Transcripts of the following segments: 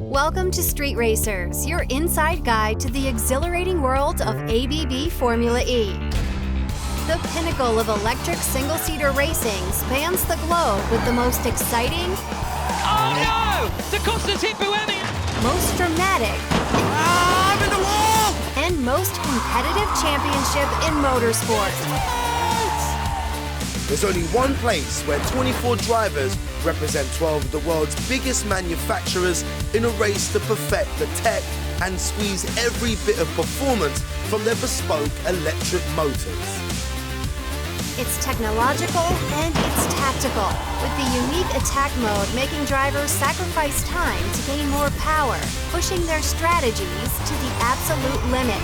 Welcome to Street Racers, your inside guide to the exhilarating world of ABB Formula E. The pinnacle of electric single-seater racing spans the globe with the most exciting... Oh no! Da Costa's hit Buemi! Most dramatic... I'm in the wall! And most competitive championship in motorsport. There's only one place where 24 drivers represent 12 of the world's biggest manufacturers in a race to perfect the tech and squeeze every bit of performance from their bespoke electric motors. It's technological and it's tactical, with the unique attack mode making drivers sacrifice time to gain more power, pushing their strategies to the absolute limit.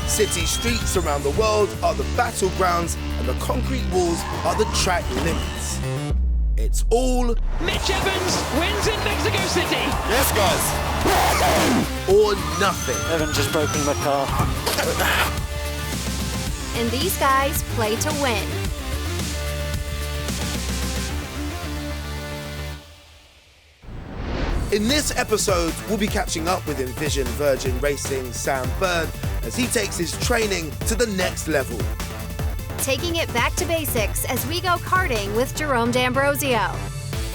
City streets around the world are the battlegrounds and the concrete walls are the track limits. It's all... Mitch Evans wins in Mexico City! Yes, guys! Or nothing. Evan just broken my car. And these guys play to win. In this episode, we'll be catching up with Envision Virgin Racing Sam Bird as he takes his training to the next level. Taking it back to basics as we go karting with Jerome D'Ambrosio.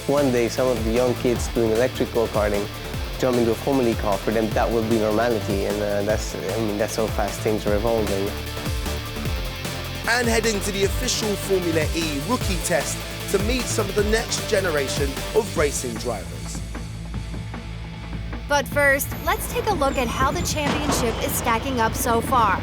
One day, some of the young kids doing electric go-karting jump into a Formula E car. For them, that will be normality, and that's how fast things are evolving. And heading to the official Formula E rookie test to meet some of the next generation of racing drivers. But first, let's take a look at how the championship is stacking up so far.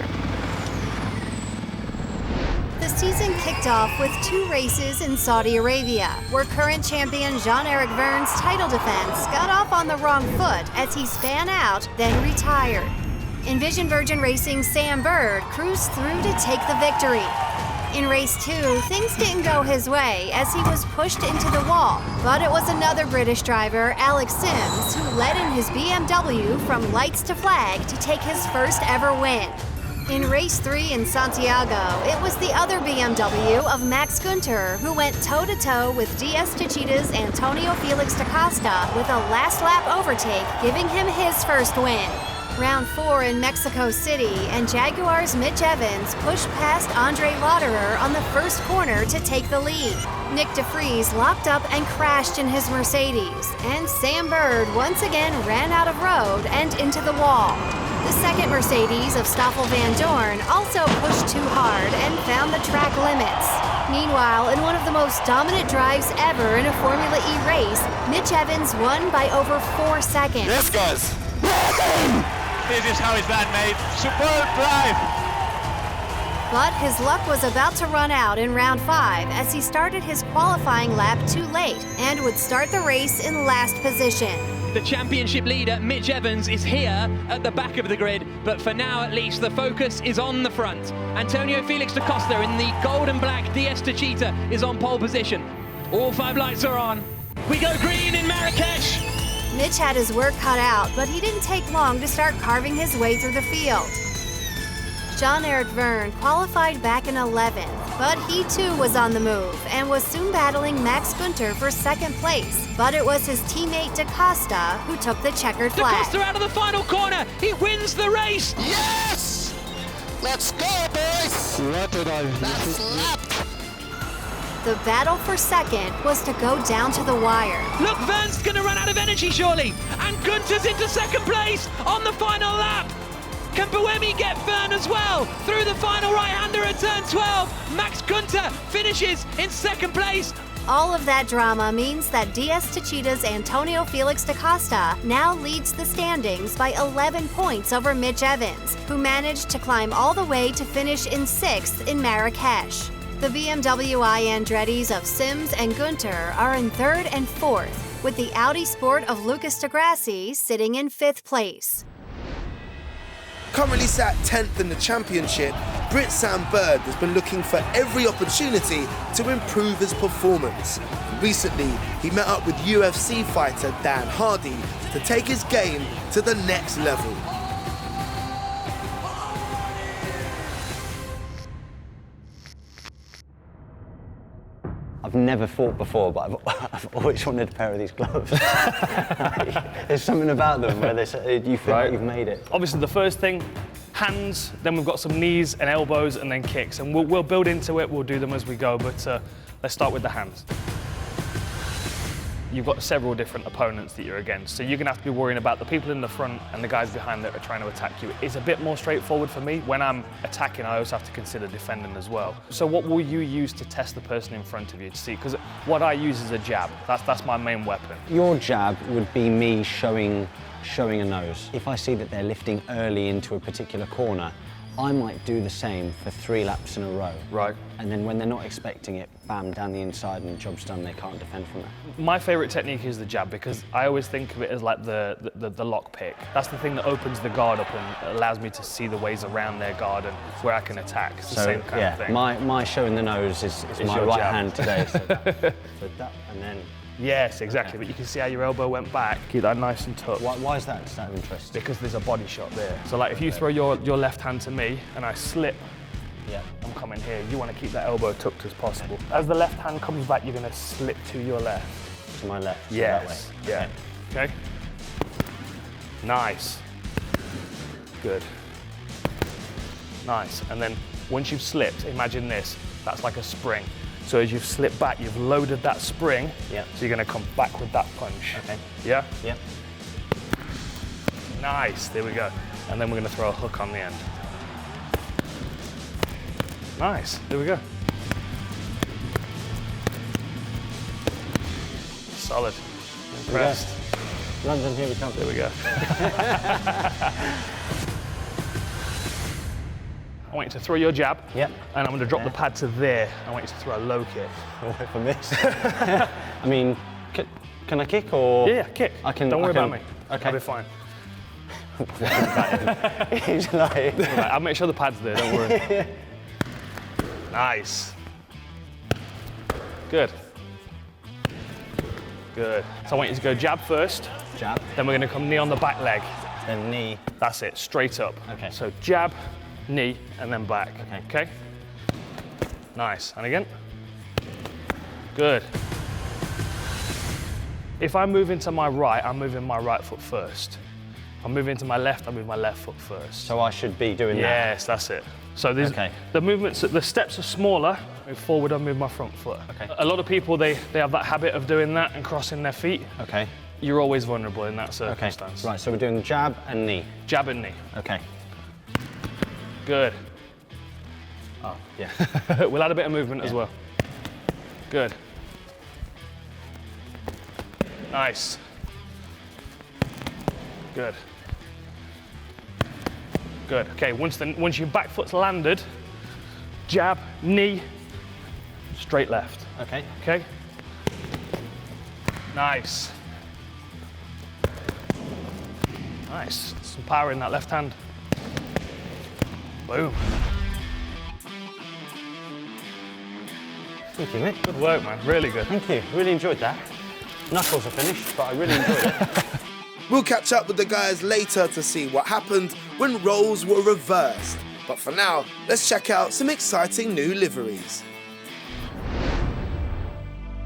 The season kicked off with 2 races in Saudi Arabia, where current champion Jean-Eric Vergne's title defense got off on the wrong foot as he span out, then retired. Envision Virgin Racing Sam Bird cruised through to take the victory. In race 2, things didn't go his way as he was pushed into the wall, but it was another British driver, Alex Sims, who led in his BMW from lights to flag to take his first ever win. In race 3 in Santiago, it was the other BMW of Max Günther who went toe-to-toe with DS Techeetah's Antonio Felix da Costa with a last lap overtake, giving him his first win. Round 4 in Mexico City, and Jaguar's Mitch Evans pushed past Andre Lauderer on the first corner to take the lead. Nick DeVries locked up and crashed in his Mercedes, and Sam Bird once again ran out of road and into the wall. The second Mercedes of Stoffel Van Dorn also pushed too hard and found the track limits. Meanwhile, in one of the most dominant drives ever in a Formula E race, Mitch Evans won by over 4 seconds. Yes, guys! This is how it's done, mate. Superb drive. But his luck was about to run out in round 5 as he started his qualifying lap too late and would start the race in last position. The championship leader, Mitch Evans, is here at the back of the grid, but for now at least, the focus is on the front. Antonio Felix da Costa in the gold and black DS Techeetah is on pole position. All 5 lights are on. We go green in Marrakesh. Mitch had his work cut out, but he didn't take long to start carving his way through the field. Jean-Eric Vergne qualified back in 11th, but he too was on the move and was soon battling Max Günther for second place. But it was his teammate da Costa who took the checkered Da flag. Costa out of the final corner. He wins the race. Yes! Let's go, boys! That's lapped! The battle for second was to go down to the wire. Look, Vergne's going to run out of energy, surely. And Günther's into second place on the final lap. Can Buemi get Vergne as well? Through the final right-hander at turn 12, Max Günther finishes in second place. All of that drama means that DS Techeetah's Antonio Felix da Costa now leads the standings by 11 points over Mitch Evans, who managed to climb all the way to finish in 6th in Marrakesh. The BMW I Andretti's of Sims and Günther are in 3rd and 4th, with the Audi Sport of Lucas de Grassi sitting in 5th place. Currently sat 10th in the championship, Brit Sam Bird has been looking for every opportunity to improve his performance. Recently, he met up with UFC fighter Dan Hardy to take his game to the next level. I've never fought before, but I've always wanted a pair of these gloves. There's something about them where you feel like you've made it. Obviously, the first thing, hands, then we've got some knees and elbows, and then kicks. And we'll build into it, we'll do them as we go, but let's start with the hands. You've got several different opponents that you're against, so you're going to have to be worrying about the people in the front and the guys behind that are trying to attack you. It's a bit more straightforward for me. When I'm attacking, I also have to consider defending as well. So what will you use to test the person in front of you to see? Because what I use is a jab. That's my main weapon. Your jab would be me showing a nose. If I see that they're lifting early into a particular corner, I might do the same for 3 laps in a row. Right. And then when they're not expecting it, bam, down the inside and the job's done, they can't defend from that. My favourite technique is the jab because I always think of it as like the lock pick. That's the thing that opens the guard up and allows me to see the ways around their guard and where I can attack. It's the same kind of thing. My showing the nose is my right jab. hand today. So that, and then... Yes, exactly, but you can see how your elbow went back. Keep that nice and tucked. Why is that? Is that interesting? Because there's a body shot there. So like if you throw your left hand to me and I slip, I'm coming here, you want to keep that elbow tucked as possible. As the left hand comes back, you're going to slip to your left. To my left? Yes, so that way. Yeah. Okay. Nice. Good. Nice, and then once you've slipped, imagine this, that's like a spring. So as you've slipped back, you've loaded that spring, so you're going to come back with that punch. Okay. Yeah? Yeah. Nice, there we go. And then we're going to throw a hook on the end. Nice, there we go. Solid. Impressed. London, here we come. There we go. I want you to throw your jab, and I'm going to drop the pad to there. I want you to throw a low kick. Away from this. I mean, can I kick or? Yeah, kick. Don't worry about me. Okay. I'll be fine. He's like... I'll make sure the pad's there, don't worry. Nice. Good. Good. So I want you to go jab first. Jab. Then we're going to come knee on the back leg. Then knee. That's it, straight up. Okay. So jab, knee, and then back. Okay? Nice. And again. Good. If I move into my right, I'm moving my right foot first. If I move into my left, I move my left foot first. So I should be doing that? Yes, that's it. So the movements, the steps are smaller. Move forward, I move my front foot. Okay. A lot of people, they have that habit of doing that and crossing their feet. Okay. You're always vulnerable in that circumstance. Okay. Right, so we're doing jab and knee. Jab and knee. Okay. Good. Oh, yeah. We'll add a bit of movement as well. Good. Nice. Good. Good. Okay, once your back foot's landed, jab, knee, straight left. Okay. Okay? Nice. Nice. Some power in that left hand. Boom. Thank you, mate. Good work, man. Really good. Thank you. Really enjoyed that. Knuckles are finished, but I really enjoyed it. We'll catch up with the guys later to see what happened when roles were reversed. But for now, let's check out some exciting new liveries.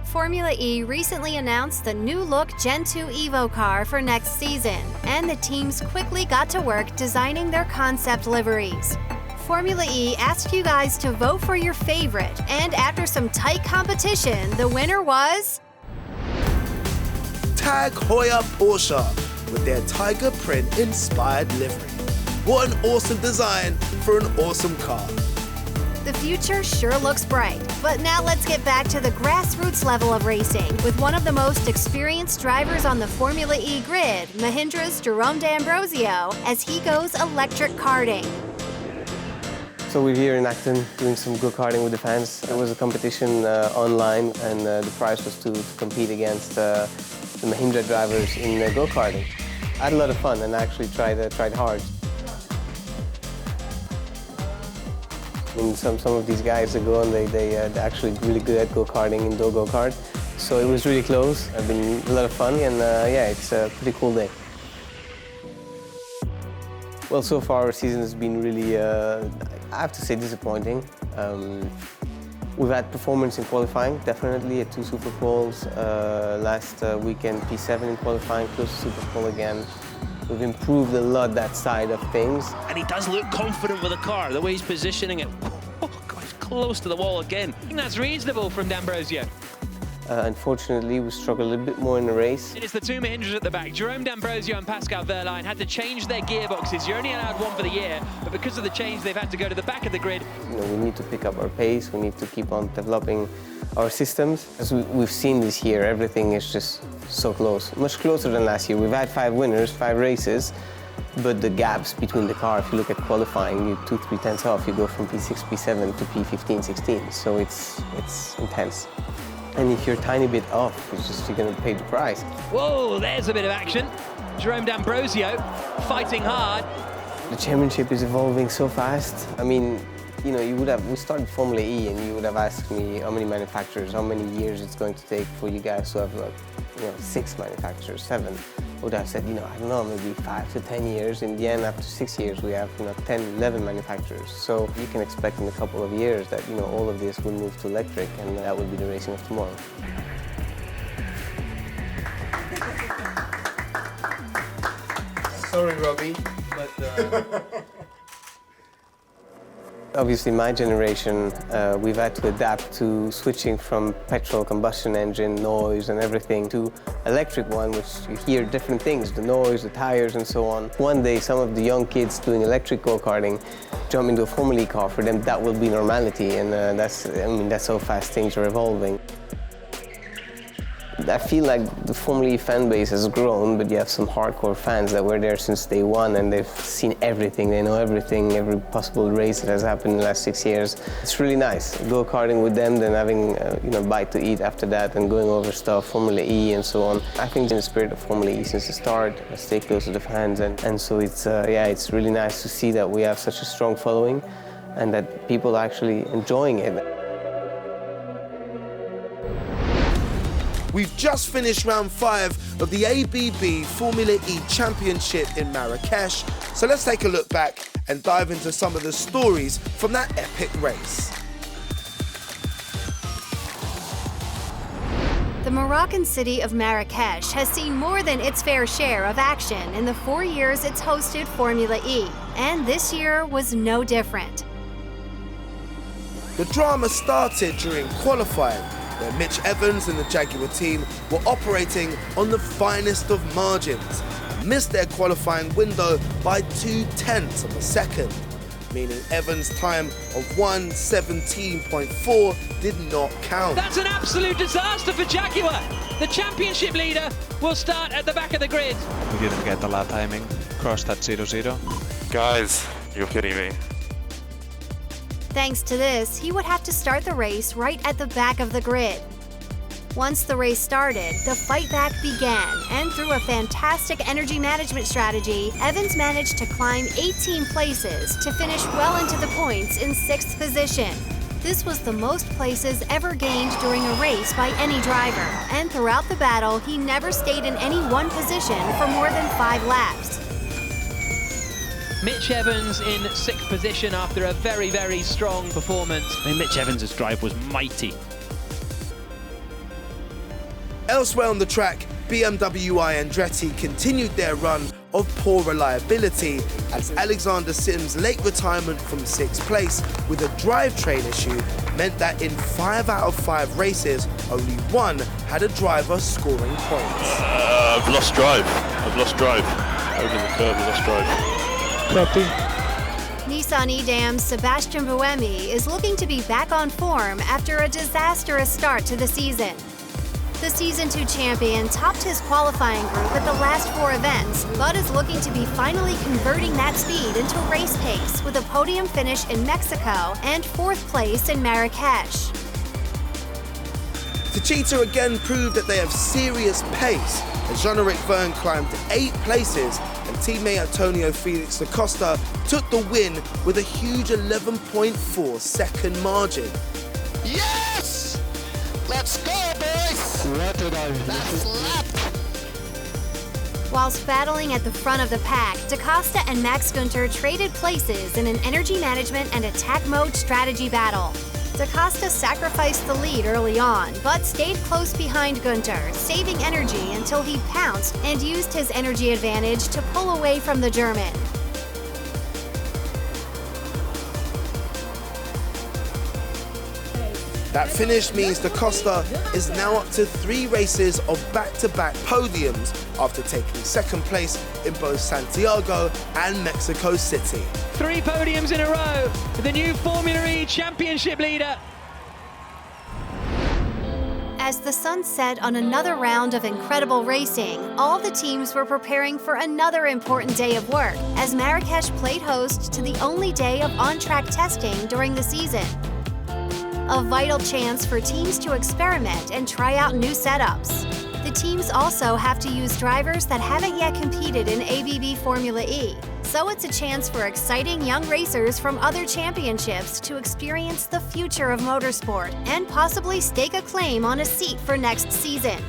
Formula E recently announced the new look Gen 2 Evo car for next season, and the teams quickly got to work designing their concept liveries. Formula E asked you guys to vote for your favorite, and after some tight competition, the winner was... Tag Heuer Porsche with their tiger print inspired livery. What an awesome design for an awesome car. The future sure looks bright, but now let's get back to the grassroots level of racing with one of the most experienced drivers on the Formula E grid, Mahindra's Jerome D'Ambrosio, as he goes electric karting. So we're here in Acton doing some go-karting with the fans. There was a competition online, and the prize was to compete against the Mahindra drivers in go-karting. I had a lot of fun and actually tried hard. I mean, some of these guys that go on, they're actually really good at go-karting, indoor go-kart. So it was really close. It's been a lot of fun, and yeah, it's a pretty cool day. Well, so far our season has been really, I have to say, disappointing. We've had performance in qualifying, definitely at 2 Super Poles. Last weekend, P7 in qualifying, close to Super Pole again. We've improved a lot that side of things. And he does look confident with the car, the way he's positioning it. Oh, God, he's close to the wall again. I think that's reasonable from D'Ambrosio. Unfortunately, we struggled a little bit more in the race. It's the two Mahindras at the back. Jerome D'Ambrosio and Pascal Wehrlein had to change their gearboxes. You're only allowed one for the year, but because of the change, they've had to go to the back of the grid. We need to pick up our pace. We need to keep on developing our systems. As we've seen this year, everything is just so close, much closer than last year. We've had 5 winners, 5 races, but the gaps between the car, if you look at qualifying, you're 2-3 tenths off. You go from P6, P7 to P15, 16. So it's intense. And if you're a tiny bit off, you're going to pay the price. Whoa, there's a bit of action. Jerome D'Ambrosio fighting hard. The championship is evolving so fast. I mean, you know, we started Formula E and you would have asked me how many manufacturers, how many years it's going to take for you guys to have, like, 6 manufacturers, 7. I would have said, I don't know, maybe 5 to 10 years. In the end, after 6 years, we have 10, 11 manufacturers. So you can expect in a couple of years that all of this will move to electric, and that will be the racing of tomorrow. Sorry, Robbie, but... Obviously, my generation, we've had to adapt to switching from petrol combustion engine, noise and everything, to electric one, which you hear different things, the noise, the tires and so on. One day, some of the young kids doing electric go-karting jump into a Formula E car. For them, that will be normality, and that's how fast things are evolving. I feel like the Formula E fan base has grown, but you have some hardcore fans that were there since day one, and they've seen everything. They know everything, every possible race that has happened in the last 6 years. It's really nice go-karting with them, then having a bite to eat after that, and going over stuff, Formula E and so on. I think in the spirit of Formula E since the start, I stay close to the fans, and so it's really nice to see that we have such a strong following, and that people are actually enjoying it. We've just finished round 5 of the ABB Formula E Championship in Marrakesh, so let's take a look back and dive into some of the stories from that epic race. The Moroccan city of Marrakesh has seen more than its fair share of action in the 4 years it's hosted Formula E, and this year was no different. The drama started during qualifying, where Mitch Evans and the Jaguar team were operating on the finest of margins and missed their qualifying window by 0.2 of a second, meaning Evans' time of 1:17.4 did not count. That's an absolute disaster for Jaguar. The championship leader will start at the back of the grid. We didn't get the lap timing, crossed at 0-0. Guys, you're kidding me. Thanks to this, he would have to start the race right at the back of the grid. Once the race started, the fight back began, and through a fantastic energy management strategy, Evans managed to climb 18 places to finish well into the points in 6th position. This was the most places ever gained during a race by any driver, and throughout the battle, he never stayed in any one position for more than 5 laps. Mitch Evans in 6th position after a very, very strong performance. I mean, Mitch Evans' drive was mighty. Elsewhere on the track, BMW Andretti continued their run of poor reliability as Alexander Sims' late retirement from 6th place with a drivetrain issue meant that in 5 out of 5 races, only one had a driver scoring points. I've lost drive. Over the curb, I've lost drive. Nissan Edam's Sebastian Buemi is looking to be back on form after a disastrous start to the season. The Season 2 champion topped his qualifying group at the last 4 events, but is looking to be finally converting that speed into race pace with a podium finish in Mexico and 4th place in Marrakesh. Techeetah again proved that they have serious pace as Jean-Eric Vergne climbed 8 places and teammate Antonio Felix da Costa took the win with a huge 11.4 second margin. Yes! Let's go, boys! That's lapped! Whilst battling at the front of the pack, da Costa and Max Günther traded places in an energy management and attack mode strategy battle. Da Costa sacrificed the lead early on, but stayed close behind Günther, saving energy until he pounced and used his energy advantage to pull away from the German. That finish means Da Costa is now up to 3 races of back-to-back podiums after taking second place in both Santiago and Mexico City. 3 podiums in a row for the new Formula E championship leader. As the sun set on another round of incredible racing, all the teams were preparing for another important day of work, as Marrakesh played host to the only day of on-track testing during the season. A vital chance for teams to experiment and try out new setups. The teams also have to use drivers that haven't yet competed in ABB Formula E, so it's a chance for exciting young racers from other championships to experience the future of motorsport and possibly stake a claim on a seat for next season.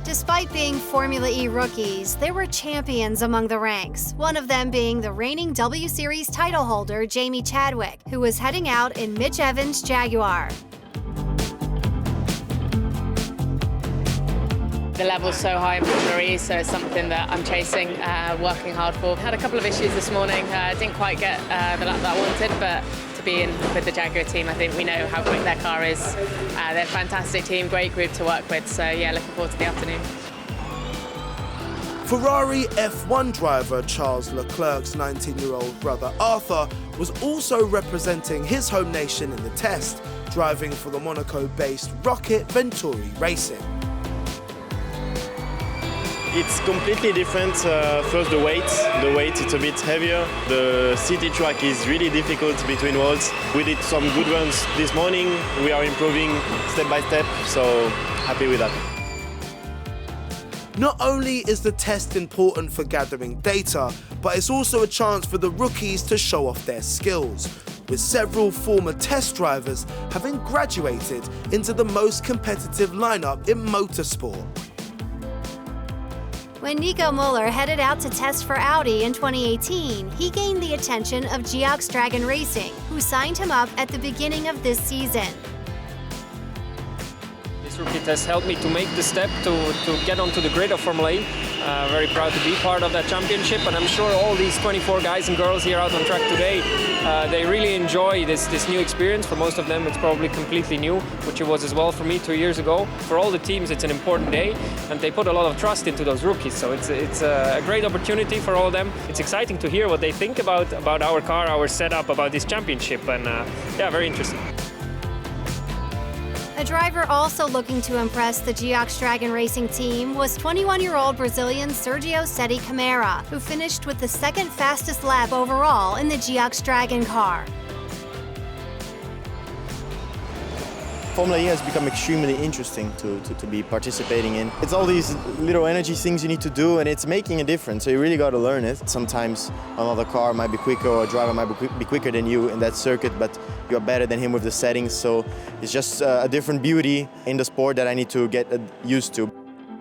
Despite being Formula E rookies, there were champions among the ranks, one of them being the reigning W Series title holder Jaime Chadwick, who was heading out in Mitch Evans' Jaguar. The level's so high in Formula E, so it's something that I'm chasing, working hard for. Had a couple of issues this morning, didn't quite get the lap that I wanted, but to be in with the Jaguar team, I think we know how quick their car is. They're a fantastic team, great group to work with, so yeah, looking forward to the afternoon. Ferrari F1 driver Charles Leclerc's 19-year-old brother Arthur was also representing his home nation in the test, driving for the Monaco-based Rocket Venturi Racing. It's completely different. First, the weight it's a bit heavier. The city track is really difficult between walls. We did some good runs this morning. We are improving step by step, so happy with that. Not only is the test important for gathering data, but it's also a chance for the rookies to show off their skills, with several former test drivers having graduated into the most competitive lineup in motorsport. When Nico Muller headed out to test for Audi in 2018, he gained the attention of Geox Dragon Racing, who signed him up at the beginning of this season. This rookie test helped me to make the step to get onto the grid of Formula E. Very proud to be part of that championship, and I'm sure all these 24 guys and girls here out on track today, they really enjoy this new experience. For most of them, it's probably completely new, which it was as well for me 2 years ago. For all the teams, it's an important day, and they put a lot of trust into those rookies, so it's a great opportunity for all of them. It's exciting to hear what they think about our car, our setup, about this championship, and yeah, very interesting. A driver also looking to impress the Geox Dragon Racing team was 21-year-old Brazilian Sergio Sete Camara, who finished with the second fastest lap overall in the Geox Dragon car. Formula E has become extremely interesting to be participating in. It's all these little energy things you need to do, and it's making a difference, so you really got to learn it. Sometimes another car might be quicker, or a driver might be quicker than you in that circuit, but you're better than him with the settings, so it's just a different beauty in the sport that I need to get used to.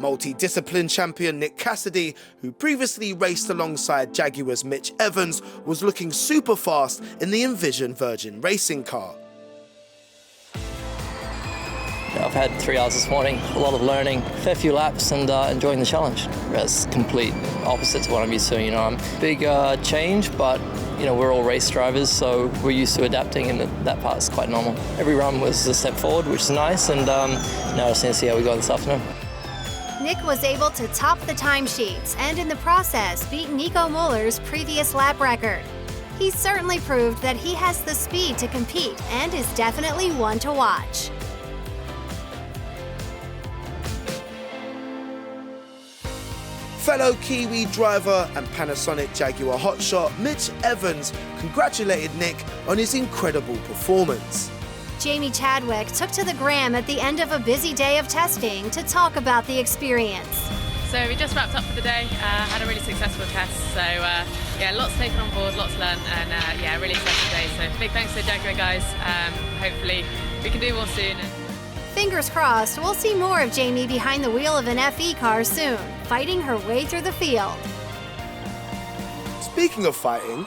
Multi-discipline champion Nick Cassidy, who previously raced alongside Jaguar's Mitch Evans, was looking super fast in the Envision Virgin racing car. I've had 3 hours this morning, a lot of learning, a fair few laps, and enjoying the challenge. It's complete opposite to what I'm used to. You know, big change, but you know, we're all race drivers, so we're used to adapting, and that part's quite normal. Every run was a step forward, which is nice, and now I just need to see how we go this afternoon. Nick was able to top the timesheets and in the process beat Nico Muller's previous lap record. He certainly proved that he has the speed to compete and is definitely one to watch. Fellow Kiwi driver and Panasonic Jaguar hotshot Mitch Evans congratulated Nick on his incredible performance. Jaime Chadwick took to the gram at the end of a busy day of testing to talk about the experience. So we just wrapped up for the day, had a really successful test, so yeah, lots taken on board, lots learned, and yeah, really exciting day. So big thanks to the Jaguar guys, hopefully we can do more soon. Fingers crossed, we'll see more of Jaime behind the wheel of an FE car soon, fighting her way through the field. Speaking of fighting,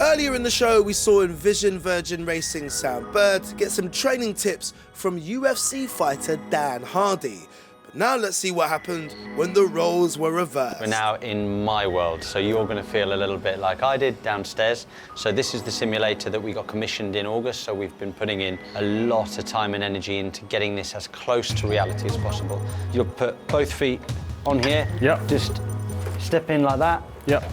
Earlier in the show, we saw Envision Virgin Racing Sam Bird get some training tips from UFC fighter Dan Hardy. But now let's see what happened when the roles were reversed. We're now in my world, so you're going to feel a little bit like I did downstairs. So this is the simulator that we got commissioned in August, so we've been putting in a lot of time and energy into getting this as close to reality as possible. You'll put both feet on here. Yep. Just step in like that. Yep.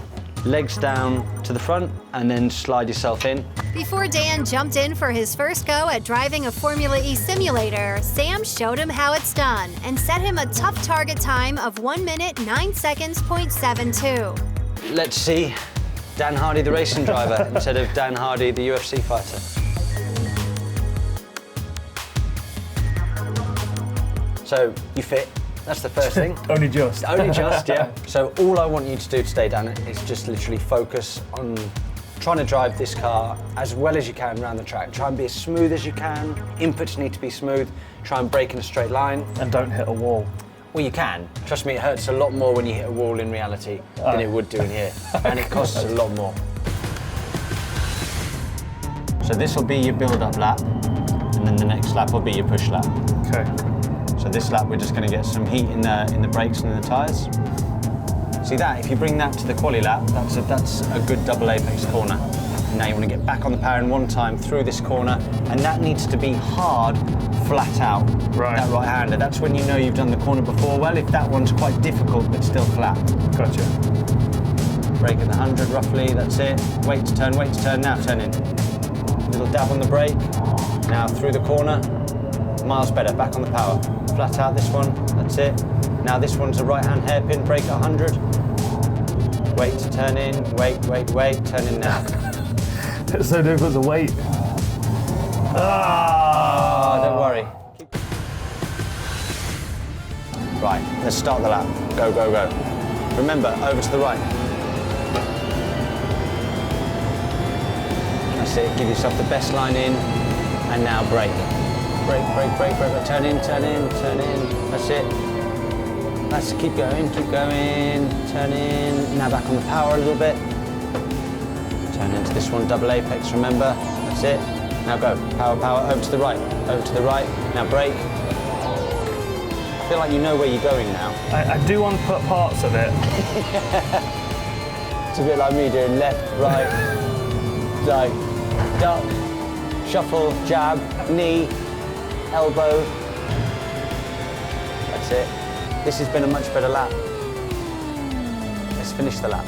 Legs down to the front and then slide yourself in. Before Dan jumped in for his first go at driving a Formula E simulator, Sam showed him how it's done and set him a tough target time of 1 minute 9 seconds .72. Let's see Dan Hardy, the racing driver, instead of Dan Hardy, the UFC fighter. So you fit. That's the first thing. Only just. Only just, yeah. So all I want you to do today, Dan, is just literally focus on trying to drive this car as well as you can around the track. Try and be as smooth as you can. Inputs need to be smooth. Try and brake in a straight line. And don't hit a wall. Well, you can. Trust me, it hurts a lot more when you hit a wall in reality than it would do in here. And it costs a lot more. So this will be your build-up lap, and then the next lap will be your push lap. Okay. So this lap, we're just going to get some heat in the brakes and in the tyres. See that? If you bring that to the quali lap, that's a good double apex corner. And now you want to get back on the power in one time through this corner, and that needs to be hard, flat out. Right. That right-hander. That's when you know you've done the corner before well. If that one's quite difficult but still flat. Gotcha. Brake at the 100 roughly. That's it. Wait to turn. Now turn in. Little dab on the brake. Now through the corner. Miles better. Back on the power. Flat out this one, that's it. Now this one's a right-hand hairpin, brake at 100. Wait to turn in, wait, turn in now. It's so difficult to wait. Don't worry. Right, let's start the lap. Go. Remember, over to the right. That's it, give yourself the best line in, and now brake. Brake. Turn in. That's it. That's keep going. Turn in. Now back on the power a little bit. Turn into this one, double apex, remember? That's it. Now go. Power, over to the right. Now brake. I feel like you know where you're going now. I do want to put parts of it. It's a bit like me doing left, right, like duck, shuffle, jab, knee, elbow. That's it. This has been a much better lap. Let's finish the lap.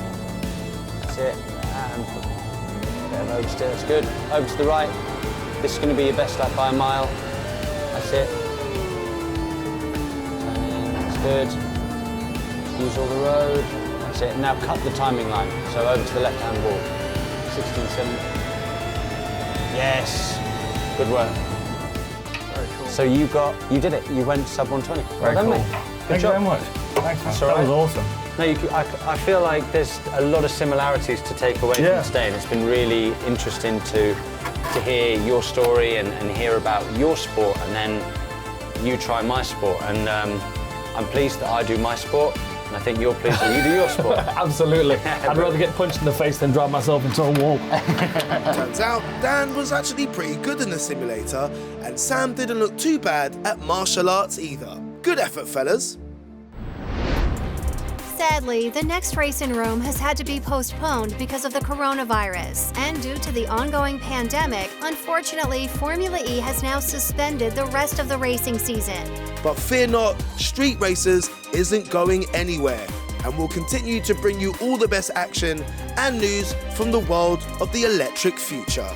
That's it. And bit of oversteer, that's good. Over to the right. This is going to be your best lap by a mile. That's it. Turn in, that's good. Use all the road. That's it. Now cut the timing line. So over to the left-hand wall. 16.7. Yes. Good work. Very cool. So you did it. You went sub 120. Very well done, cool. mate. Thank you very much. Thanks, man. That was awesome. No, I feel like there's a lot of similarities to take away from this day, and it's been really interesting to hear your story and hear about your sport, and then you try my sport. And I'm pleased that I do my sport, and I think you're pleased that you do your sport. Absolutely. I'd rather get punched in the face than drive myself into a wall. Turns out Dan was actually pretty good in the simulator, and Sam didn't look too bad at martial arts either. Good effort, fellas. Sadly, the next race in Rome has had to be postponed because of the coronavirus. And due to the ongoing pandemic, unfortunately, Formula E has now suspended the rest of the racing season. But fear not, Street Racers isn't going anywhere, and we'll continue to bring you all the best action and news from the world of the electric future.